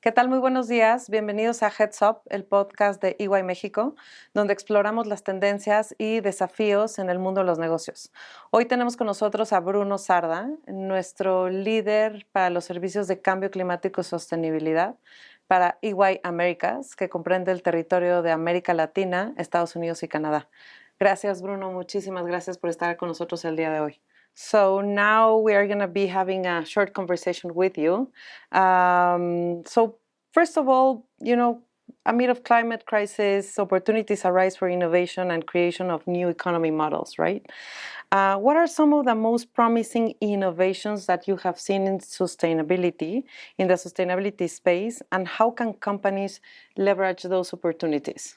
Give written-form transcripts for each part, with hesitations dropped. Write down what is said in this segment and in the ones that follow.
¿Qué tal? Muy buenos días. Bienvenidos a Heads Up, el podcast de EY México, donde exploramos las tendencias y desafíos en el mundo de los negocios. Hoy tenemos con nosotros a Bruno Sarda, nuestro líder para los servicios de cambio climático y sostenibilidad para EY Américas, que comprende el territorio de América Latina, Estados Unidos y Canadá. Gracias, Bruno. Muchísimas gracias por estar con nosotros el día de hoy. So now we are going to be having a short conversation with you. So first of all, amid of climate crisis, opportunities arise for innovation and creation of new economy models, right? What are some of the most promising innovations that you have seen in the sustainability space, and how can companies leverage those opportunities?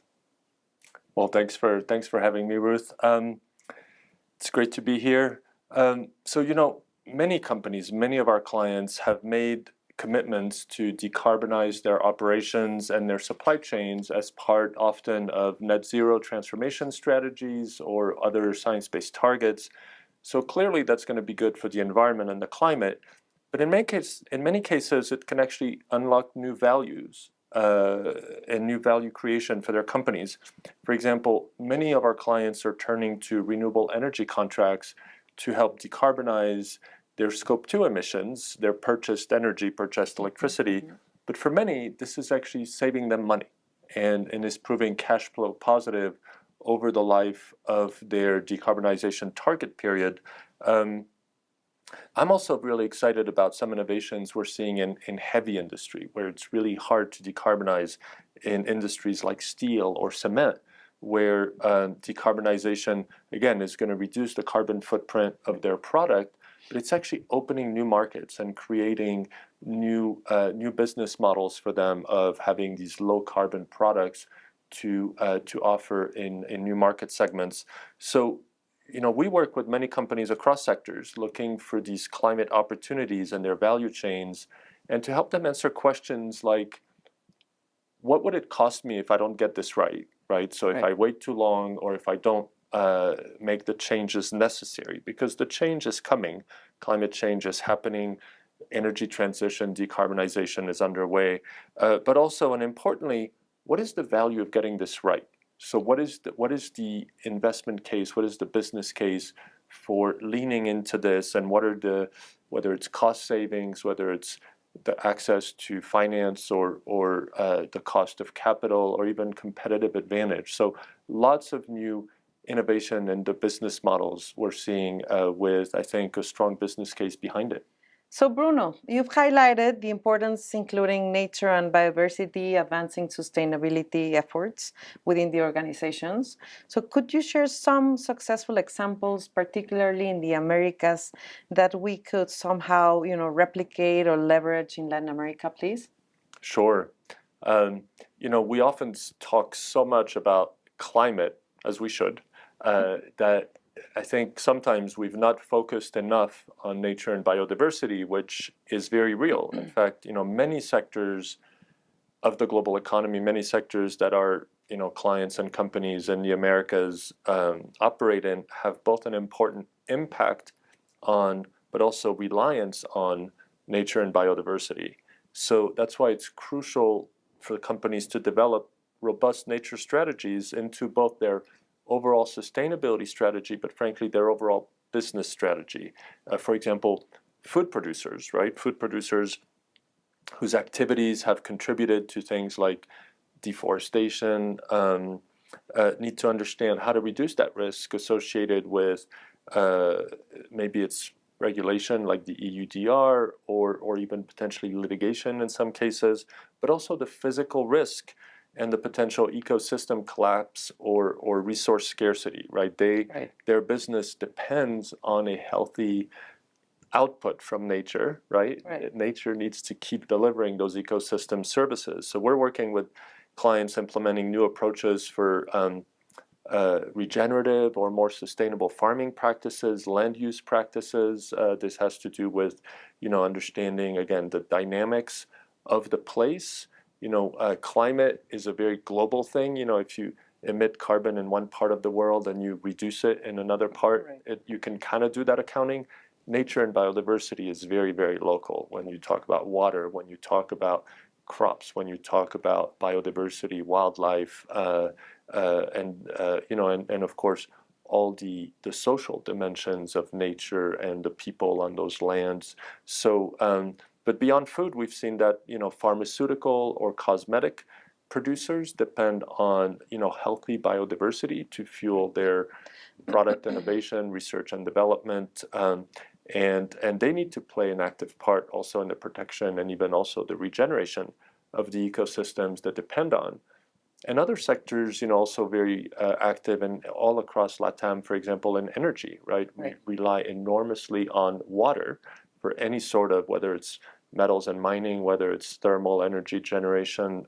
Well, thanks for having me, Ruth. It's great to be here. Many companies, many of our clients have made commitments to decarbonize their operations and their supply chains as part often of net zero transformation strategies or other science-based targets. So clearly that's going to be good for the environment and the climate. But in many cases, it can actually unlock new values and new value creation for their companies. For example, many of our clients are turning to renewable energy contracts to help decarbonize their Scope 2 emissions, their purchased energy, purchased electricity. But for many, this is actually saving them money and is proving cash flow positive over the life of their decarbonization target period. I'm also really excited about some innovations we're seeing in heavy industry, where it's really hard to decarbonize in industries like steel or cement, where decarbonization, again, is going to reduce the carbon footprint of their product, but it's actually opening new markets and creating new business models for them of having these low carbon products to offer in new market segments. So, we work with many companies across sectors looking for these climate opportunities in their value chains and to help them answer questions like, what would it cost me if I don't get this right? So if I wait too long or if I don't make the changes necessary, because the change is coming, climate change is happening, energy transition, decarbonization is underway, but also, and importantly, what is the value of getting this right? So what is the investment case? What is the business case for leaning into this? And whether it's cost savings, whether it's the access to finance or the cost of capital or even competitive advantage. So lots of new innovation in the business models we're seeing with, I think, a strong business case behind it. So Bruno, you've highlighted the importance including nature and biodiversity, advancing sustainability efforts within the organizations. So could you share some successful examples, particularly in the Americas, that we could somehow, replicate or leverage in Latin America, please? Sure. We often talk so much about climate, as we should, that I think sometimes we've not focused enough on nature and biodiversity, which is very real. In fact, many sectors of the global economy, many sectors that our clients and companies in the Americas operate in have both an important impact on, but also reliance on nature and biodiversity. So that's why it's crucial for companies to develop robust nature strategies into both their overall sustainability strategy, but frankly, their overall business strategy. For example, food producers, right? Food producers whose activities have contributed to things like deforestation need to understand how to reduce that risk associated with maybe it's regulation like the EUDR or even potentially litigation in some cases, but also the physical risk and the potential ecosystem collapse or resource scarcity, right? Their business depends on a healthy output from nature, right? Nature needs to keep delivering those ecosystem services. So we're working with clients implementing new approaches for regenerative or more sustainable farming practices, land use practices. This has to do with, understanding, again, the dynamics of the place. Climate is a very global thing. If you emit carbon in one part of the world and you reduce it in another part, you can kind of do that accounting. Nature and biodiversity is very, very local when you talk about water, when you talk about crops, when you talk about biodiversity, wildlife, and of course all the social dimensions of nature and the people on those lands. So, but beyond food, we've seen that pharmaceutical or cosmetic producers depend on healthy biodiversity to fuel their product innovation, research and development, and they need to play an active part also in the protection and even also the regeneration of the ecosystems that depend on. And other sectors, also very active and all across LATAM, for example, in energy, right? Right. We rely enormously on water for any sort of, whether it's metals and mining, whether it's thermal energy generation.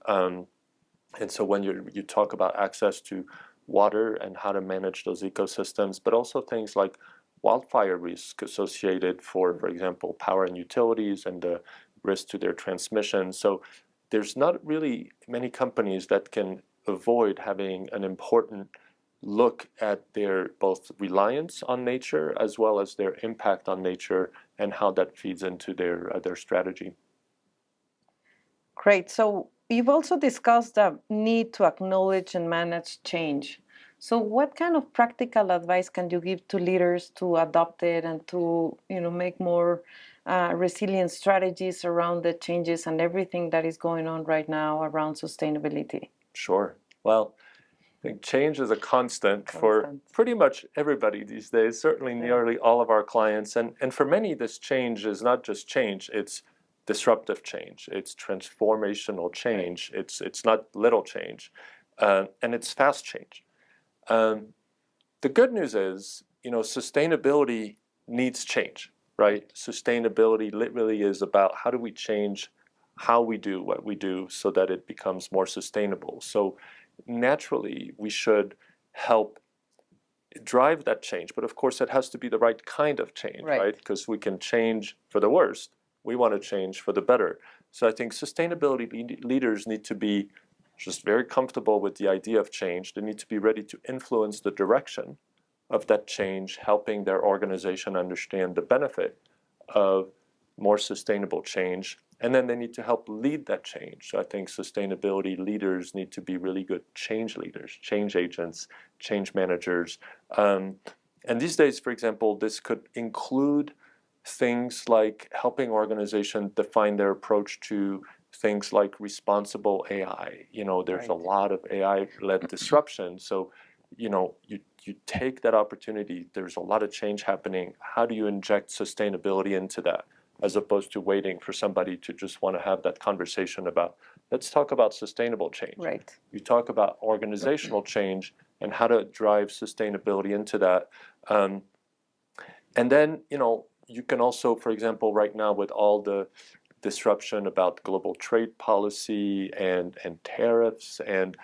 And so when you talk about access to water and how to manage those ecosystems, but also things like wildfire risk associated for example, power and utilities and the risk to their transmission. So there's not really many companies that can avoid having an important look at their both reliance on nature as well as their impact on nature and how that feeds into their strategy. Great. So you've also discussed the need to acknowledge and manage change. So what kind of practical advice can you give to leaders to adopt it and to make more resilient strategies around the changes and everything that is going on right now around sustainability? Sure. Well, I think change is a constant for pretty much everybody these days, certainly nearly all of our clients. And for many, this change is not just change, it's disruptive change, it's transformational change, it's not little change, and it's fast change. The good news is, sustainability needs change, right? Sustainability literally is about how do we change how we do what we do so that it becomes more sustainable. So naturally, we should help drive that change. But of course, it has to be the right kind of change, right? Because we can change for the worst. We want to change for the better. So I think sustainability leaders need to be just very comfortable with the idea of change. They need to be ready to influence the direction of that change, helping their organization understand the benefit of more sustainable change. And then they need to help lead that change. So I think sustainability leaders need to be really good change leaders, change agents, change managers. And these days, for example, this could include things like helping organizations define their approach to things like responsible AI. There's a lot of AI-led disruption. So, you take that opportunity. There's a lot of change happening. How do you inject sustainability into that, as opposed to waiting for somebody to just want to have that conversation about, let's talk about sustainable change. Right. You talk about organizational change and how to drive sustainability into that. And then, you can also, for example, right now with all the disruption about global trade policy and tariffs and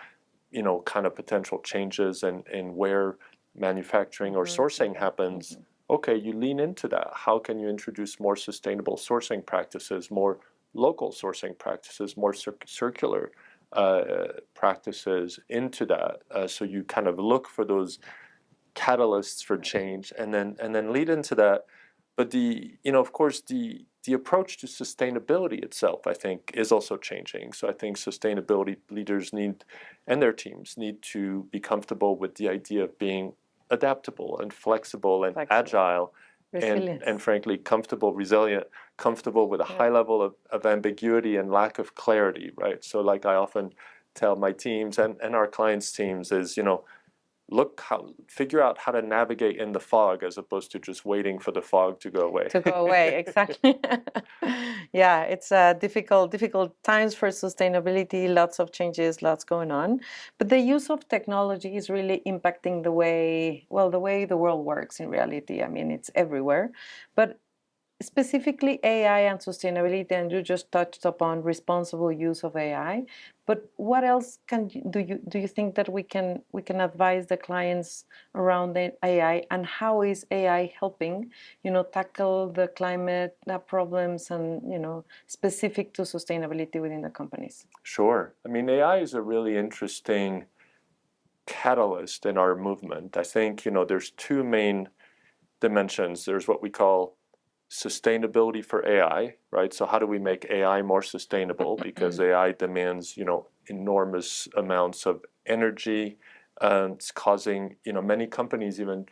kind of potential changes in where manufacturing or sourcing happens. Okay, you lean into that. How can you introduce more sustainable sourcing practices, more local sourcing practices, more circular practices into that? So you kind of look for those catalysts for change and then lead into that. But of course, the approach to sustainability itself, I think, is also changing. So I think sustainability leaders and their teams need to be comfortable with the idea of being adaptable and flexible and agile and frankly, resilient, comfortable with a high level of ambiguity and lack of clarity, right? So like I often tell my teams and our clients' teams is, figure out how to navigate in the fog as opposed to just waiting for the fog to go away. Exactly. Yeah, it's difficult times for sustainability, lots of changes, lots going on. But the use of technology is really impacting the way the world works in reality. I mean, it's everywhere. But specifically AI and sustainability, and you just touched upon responsible use of AI. But what else do you think that we can advise the clients around the AI, and how is AI helping tackle the climate problems and specific to sustainability within the companies? Sure. I mean, AI is a really interesting catalyst in our movement. I think there's two main dimensions. There's what we call sustainability for AI, right? So how do we make AI more sustainable? Because AI demands, enormous amounts of energy. It's causing, many companies even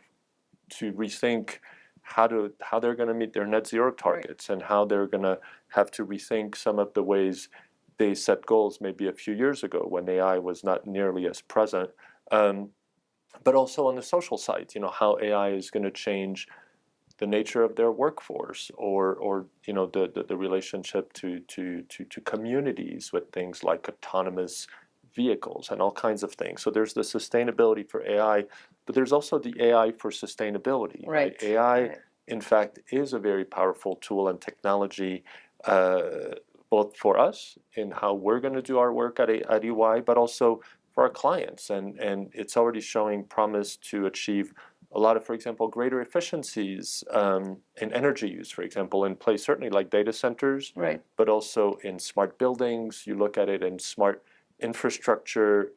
to rethink how they're going to meet their net zero targets, and how they're going to have to rethink some of the ways they set goals maybe a few years ago when AI was not nearly as present. But also on the social side, how AI is going to change the nature of their workforce, or the relationship to communities with things like autonomous vehicles and all kinds of things. So there's the sustainability for AI, but there's also the AI for sustainability. Right. AI, in fact, is a very powerful tool and technology, both for us in how we're going to do our work at EY, but also for our clients. And it's already showing promise to achieve a lot of, for example, greater efficiencies in energy use, for example, in place certainly like data centers, but also in smart buildings. You look at it in smart infrastructure,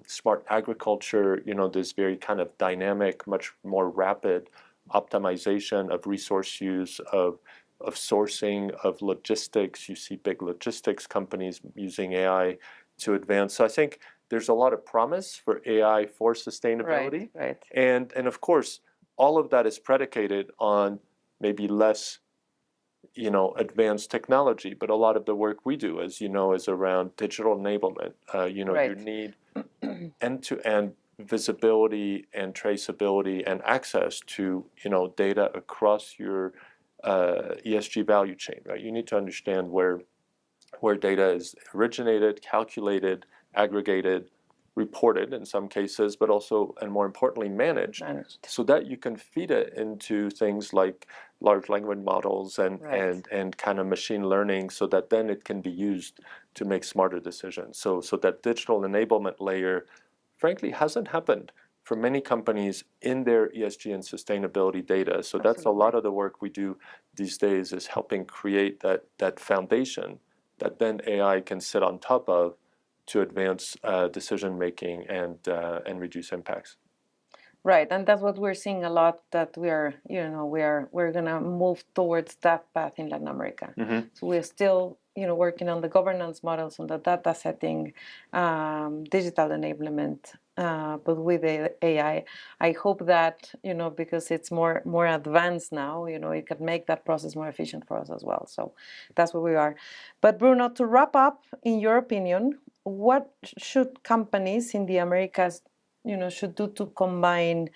smart agriculture, this very kind of dynamic, much more rapid optimization of resource use, of sourcing, of logistics. You see big logistics companies using AI to advance. So I think there's a lot of promise for AI for sustainability. And of course, all of that is predicated on maybe less, advanced technology, but a lot of the work we do, as you know, is around digital enablement. You need end-to-end visibility and traceability and access to, data across your ESG value chain, right? You need to understand where data is originated, calculated, aggregated, reported in some cases, but also, and more importantly, managed, so that you can feed it into things like large language models and kind of machine learning, so that then it can be used to make smarter decisions. So that digital enablement layer, frankly, hasn't happened for many companies in their ESG and sustainability data. So that's a lot of the work we do these days, is helping create that foundation that then AI can sit on top of to advance decision making and reduce impacts. Right, and that's what we're seeing a lot. That we're gonna move towards that path in Latin America. So we're still working on the governance models, on the data setting, digital enablement, but with the AI. I hope that because it's more advanced now, it can make that process more efficient for us as well. So that's where we are. But Bruno, to wrap up, in your opinion, what should companies in the Americas should do to combine,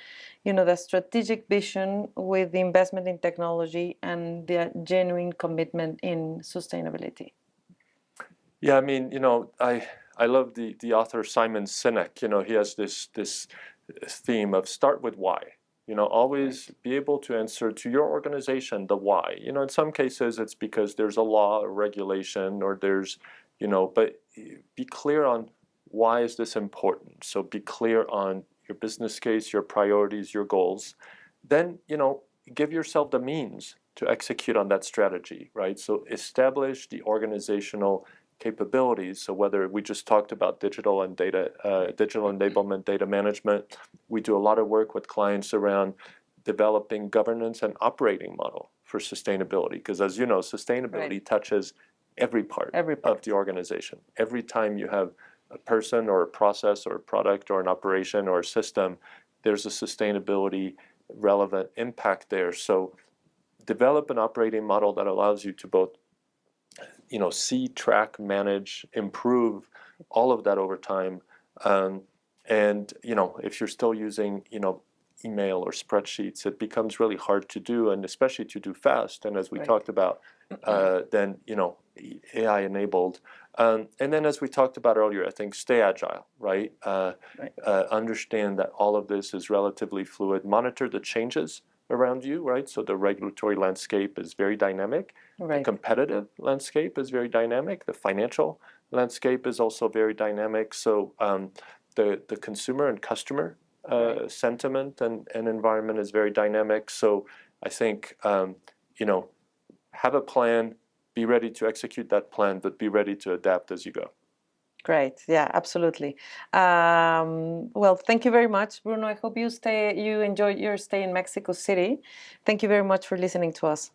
the strategic vision with the investment in technology and the genuine commitment in sustainability? Yeah, I mean, I love the author Simon Sinek. He has this theme of start with why. Always be able to answer to your organization the why. In some cases it's because there's a law or regulation, or there's, but be clear on why is this important. So be clear on your business case, your priorities, your goals. Then, give yourself the means to execute on that strategy, right? So establish the organizational capabilities. So whether we just talked about digital and data, digital enablement, data management, we do a lot of work with clients around developing governance and operating model for sustainability. Because as you know, sustainability touches every part of the organization. Every time you have a person or a process or a product or an operation or a system, there's a sustainability relevant impact there. So develop an operating model that allows you to both see, track, manage, improve all of that over time. And if you're still using email or spreadsheets, it becomes really hard to do, and especially to do fast. And as we talked about, then AI enabled. And then as we talked about earlier, I think stay agile, right? Understand that all of this is relatively fluid. Monitor the changes around you, right? So the regulatory landscape is very dynamic. The competitive landscape is very dynamic. The financial landscape is also very dynamic. So the consumer and customer sentiment and environment is very dynamic. So I think, have a plan, be ready to execute that plan, but be ready to adapt as you go. Great. Yeah, absolutely. Well, thank you very much, Bruno. I hope you enjoyed your stay in Mexico City. Thank you very much for listening to us.